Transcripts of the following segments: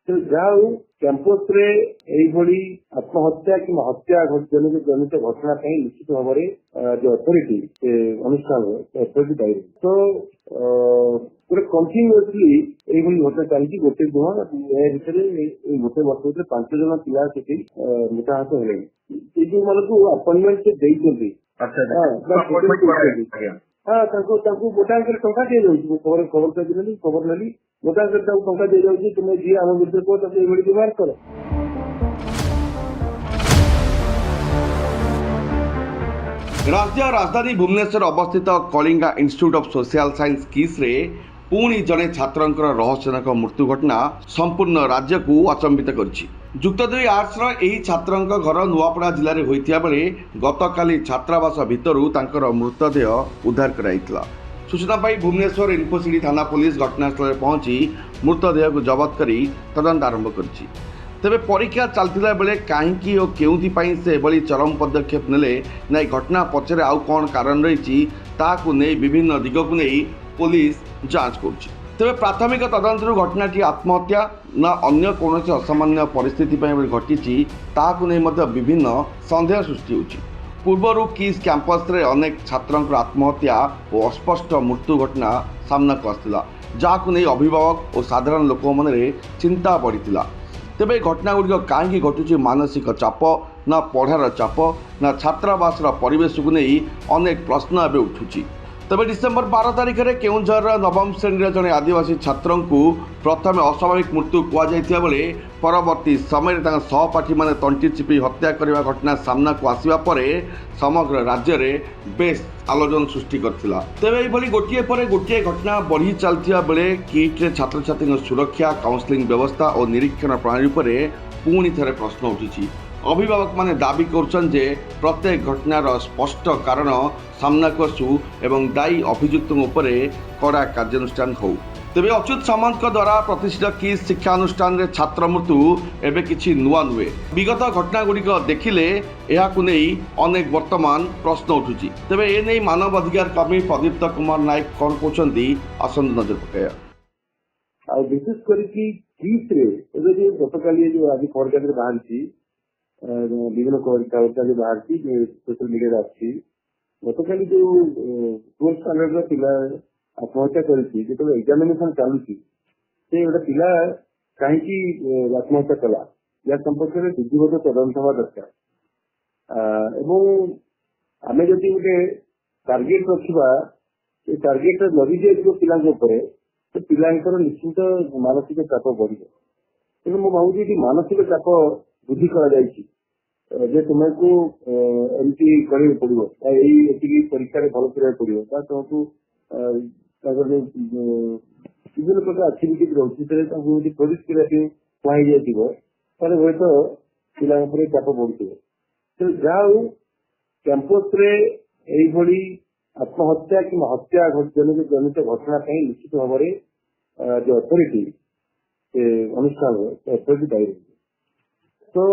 तो ଯାହା କ୍ୟାମ୍ପସ ରେ ଏଇଭଳି ଆତ୍ମହତ୍ୟା କିମ୍ବା ହତ୍ୟା ଜନିତ ଘଟଣା ପାଇଁ ନିଶ୍ଚିତ ଭାବରେ ଯୋଉ ଅଥରିଟି ସେ ଅନୁଷ୍ଠାନ ଅଥରିଟି ଦାୟୀ। ତ ଗୋଟେ କଣ୍ଟିନ୍ୟୁଅସଲି ଏଇଭଳି ଘଟଣା ଚାଲିଛି। ଗୋଟେ ଦିନ ଏହା ଭିତରେ ଗୋଟେ ବର୍ଷ ଭିତରେ 5 ଜଣ ପିଲା ସେଠି ମୃତାହତ ହେଲେଣି। ଏ ଯୋଉମାନଙ୍କୁ ଆପଏଣ୍ଟମେଣ୍ଟ ଦେଇଛନ୍ତି ତାଙ୍କୁ ମୋଟା ଅଙ୍କରେ ଟଙ୍କା ଦିଆଯାଉଛି। ମୁଁ ଖବର ନେଲି ମୋଟା ଅଙ୍କରେ ତାଙ୍କୁ ଟଙ୍କା ଦିଆଯାଉଛି। ତୁମେ ଯିଏ ଆମ ବିରୁଦ୍ଧରେ କୁହ ତାକୁ ଏଇଭଳି ବ୍ୟବହାର କର। राज्य राजधानी भुवनेश्वर अवस्थित Kalinga institute of social science किस रे पुणी जड़े छात्रंकर रहस्यजनक मृत्यु घटना संपूर्ण राज्य को अचंबित करिछि। युक्त 2 आर्ट्सर एही छात्रंक घर नुआपड़ा जिले में होइतिया बेले गतकाली छात्रावास भितरु तांकर मृतदेह उद्धार कराइतिला। सूचना पाई भुवनेश्वर इन्फोसिटी थाना पुलिस घटनास्थल पहुंची मृतदेह को जबत करी तदंत आरंभ करिछि। तेबे परीक्षा चलतिला बेले काहींकी और केउंथी से एभली चरम पदक्षेप नेले ना घटना पछरे आउ कोन कारण रहिछि ताकू नै विभिन्न दिगकू नै पुलिस जांच करुछि। तेबे प्राथमिक तदंतरु घटनाटी आत्महत्या ना अन्य कौनसी असामान्य परिस्थिति घटिछि ताकू नै मध्ये विभिन्न संदेह सृष्टि होछि। पूर्वरु किस कैंपस रे अनेक छात्रंकर आत्महत्या और अस्पष्ट मृत्यु घटना सामना को आसिला, जाकू नै अभिभावक और साधारण लोक मनरे चिंता बढ़िथिला। तेबे घटना गुड़िक कहीं घटुची मानसिक चाप ना पढ़ार चाप ना छात्रावास परिवेश को नहीं अनेक प्रश्न एवं उठुची। तेबे डिसेम्बर 12 तारिख में केउंझर नवम श्रेणी जड़े आदिवासी छात्र को प्रथम अस्वाभाविक मृत्यु कहुआ बेले परवर्ती समय सहपाठी मैंने तंटी चिपी हत्या करने घटना सामना को आसवा पर समग्र राज्य में बेस आलोचना सृष्टि करथिला। तेबे एभली गोटिए पर गोटिए घटना बढ़ी चलथिया बेले किट्रे छात्र छात्री सुरक्षा काउंसलिंग व्यवस्था और निरीक्षण प्रणाली पर पुणी थे प्रश्न उठी। अभिभावक माने दाबी करछन जे प्रत्येक घटनार स्पष्ट कारण सामना को आसू एवं दायी अभियुक्तों उपरे कड़ा कार्यानुष्ठान हो। तेबे अच्युत सामंत द्वारा प्रतिष्ठित किस शिक्षानुष्ठान रे छात्र मृत्यु एवं किसी नुआ नुहे। विगत घटना गुड़िक देखिले यहाकु नहीं अनेक वर्तमान प्रश्न उठुची। तेबे ए नहीं मानव अधिकार कर्मी प्रदीप्त कुमार नायक कौन कहते आसंत नजर पकाया। विशेष करके गतकाली जो आज खबर बाहर विभिन्न कागज बाहर सोशल मीडिया आसी गतकाली जो 12th स्टैंडर्ड पिला आत्महत्या कर एग्जामिनेशन चलुची गोटे पिला कहीं आत्महत्या कला या संपर्क में विधिवत तदंत हवा दरकार। आम जदि गोटे टार्गेट रखा टार्गेट लगी जाए पिला तो पिलांकर निश्चित मानसिक चाप बढ़। तेणु मुझे भावी मानसिक चाप बुद्धि जे तुमको एमती करा पड़ो परीक्षा भल करा पड़ो तुमको विभिन्न प्रकार एक्टिविटी रोचे प्रोड्यूस करने कहु हूँ तो पिला चाप बढ़ुव। तो जहाँ कैंपस रे एभली आत्महत्या कि हत्या जनित घटना निश्चित भाव में जो अथॉरिटी अनुष्ठान अथॉरिटी दायी। तो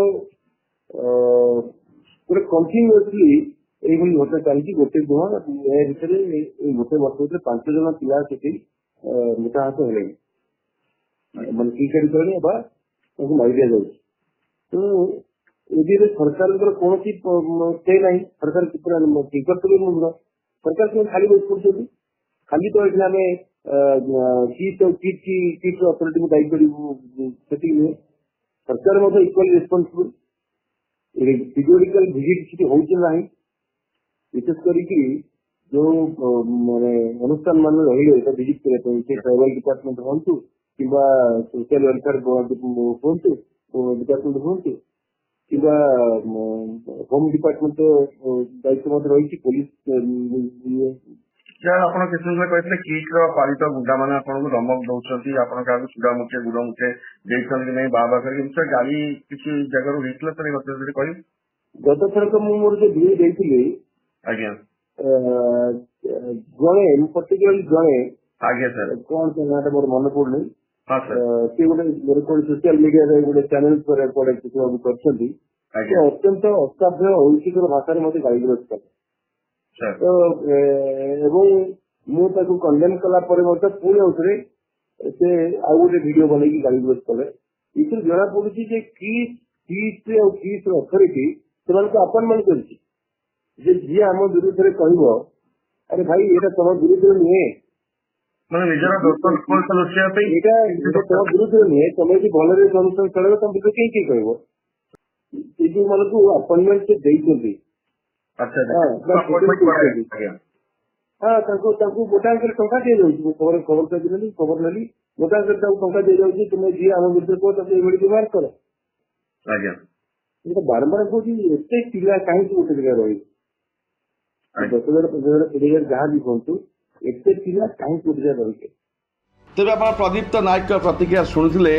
गोटे कंटिन्यूअसली एभली घटना चलती। गोटे दिन या भितर गोटे वर्ष भर 5 जन पिला सेठी मृताहत हेले मान क्रिकेट खेल मारी दि जाए। तो ये सरकार कौन से ना सरकार टिकट तो मुद्रा सरकार क्यों खाली बस पड़ते खाली तो ये आम किट अथॉरिटी को दायी कर नुहे सरकार इक्वाली रेस्पॉन्सिबल। पीरियोडिकल विजिट हो विशेष करके जो माने अनुष्ठान मान रही विजिट करने ट्राइबल डिपार्टमेंट हूँ कि सोशल वेलफेयर हूँ डिपार्टमेंट हूँ कि होम डिपार्टमेंट दायित्व रही पुलिस आप कहते किट्र पालित गुंडा मैंने आपको धमक दौरान आप चूड़ा मुठे गुड़ मुठे देखते नहीं बाबा कर गाड़ी किसी जगह होता सर कह गत थरक मोर जो भिड देती आज्ञा जड़े पर्टिकुलरली जड़े आज्ञा सर कौन से ना मोर मन पड़नी हाँ सर सी गोटे सोशल मीडिया गोटे चैनल पर अत्यंत असाध्य अहितकर भाषा में गाड़ी गलोच कले। तो मुझे कंडेम कला पुणी आउे से आउ गोटे भिड बनई गाड़ी गलोच कले। ये ଜଣା ପଡୁଛି ଯେ କିସ୍ ଅଥରିଟି ସେମାନଙ୍କୁ ଆପଏଣ୍ଟମେଣ୍ଟ କରିଛି ଯେ ଯିଏ ଆମ ବିରୁଦ୍ଧରେ କହିବ ଆରେ ଭାଇ ଏଇଟା ତମ ବିରୁଦ୍ଧରେ ନୁହେଁ, ମାନେ ନିଜର ଦୋଷ ଲୁଚିବା ପାଇଁ ଏଇଟା ତମ ବିରୁଦ୍ଧରେ ନୁହେଁ, ତମେ ଯଦି ଭଲରେ ଅନୁଷ୍ଠାନ ଚଳେଇବ ତମ ବିରୁଦ୍ଧରେ କେହି କେହି କହିବ। ସେ ଯୋଉମାନଙ୍କୁ ଆପଏଣ୍ଟମେଣ୍ଟ ସେ ଦେଇଛନ୍ତି ତାଙ୍କୁ ମୋଟା ଅଙ୍କରେ ଟଙ୍କା ଦିଆଯାଉଛି। ମୁଁ ଖବର ପାଇଥିଲି, ଖବର ନେଲି, ମୋଟା ଅଙ୍କରେ ତାଙ୍କୁ ଟଙ୍କା ଦିଆଯାଉଛି, ତୁମେ ଯିଏ ଆମ ବିରୁଦ୍ଧରେ କୁହ ତାକୁ ଏଇଭଳି ବ୍ୟବହାର କର। ଆଜ୍ଞା ଏଇଟା ବାରମ୍ବାର କହୁଛି ଏତେ ପିଲା କାହିଁକି ଗୋଟେ ଜାଗାରେ ରହିବ? 10,000 15,000 20,000 ଯାହା ବି କୁହନ୍ତୁ, ଏତେ ପିଲା କାହିଁକି ଗୋଟେ ଜାଗାରେ ରହିବେ? ତେବେ ଆପଣ ପ୍ରଦୀପ୍ତ ନାୟକଙ୍କ ପ୍ରତିକ୍ରିୟା ଶୁଣିଥିଲେ।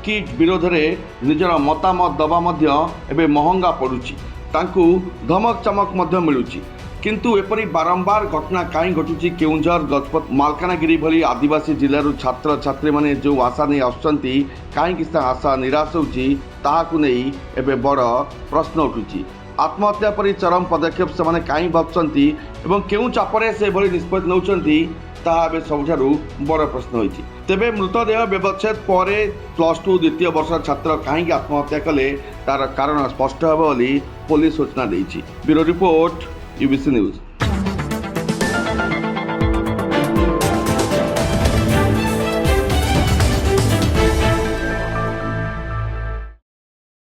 କିଟ୍ ବିରୋଧରେ ନିଜର ମତାମତ ଦେବା ମଧ୍ୟ ଏବେ ମହଙ୍ଗା ପଡ଼ୁଛି, ତାଙ୍କୁ ଧମକ ଚମକ ମଧ୍ୟ ମିଳୁଛି। କିନ୍ତୁ ଏପରି ବାରମ୍ବାର ଘଟଣା କାହିଁ ଘଟୁଛି? କେଉଁଝର, ଗଜପତି, ମାଲକାନଗିରି ଭଳି ଆଦିବାସୀ ଜିଲ୍ଲାରୁ ଛାତ୍ରଛାତ୍ରୀମାନେ ଯେଉଁ ଆଶା ନେଇ ଆସୁଛନ୍ତି, କାହିଁକି ସେ ଆଶା ନିରାଶ ହେଉଛି ତାହାକୁ ନେଇ ଏବେ ବଡ଼ ପ୍ରଶ୍ନ ଉଠୁଛି। ଆତ୍ମହତ୍ୟା ପରି ଚରମ ପଦକ୍ଷେପ ସେମାନେ କାହିଁ ଭାବୁଛନ୍ତି ଏବଂ କେଉଁ ଚାପରେ ସେଭଳି ନିଷ୍ପତ୍ତି ନେଉଛନ୍ତି, ତାହା ଏବେ ସବୁଠାରୁ ବଡ଼ ପ୍ରଶ୍ନ ହୋଇଛି। ତେବେ ମୃତଦେହ ବ୍ୟବଚ୍ଛେଦ ପରେ +2 ଦ୍ୱିତୀୟ ବର୍ଷ ଛାତ୍ର କାହିଁକି ଆତ୍ମହତ୍ୟା କଲେ ତାର କାରଣ ସ୍ପଷ୍ଟ ହେବ ବୋଲି ପୋଲିସ ସୂଚନା ଦେଇଛି। Bureau report, UBC news.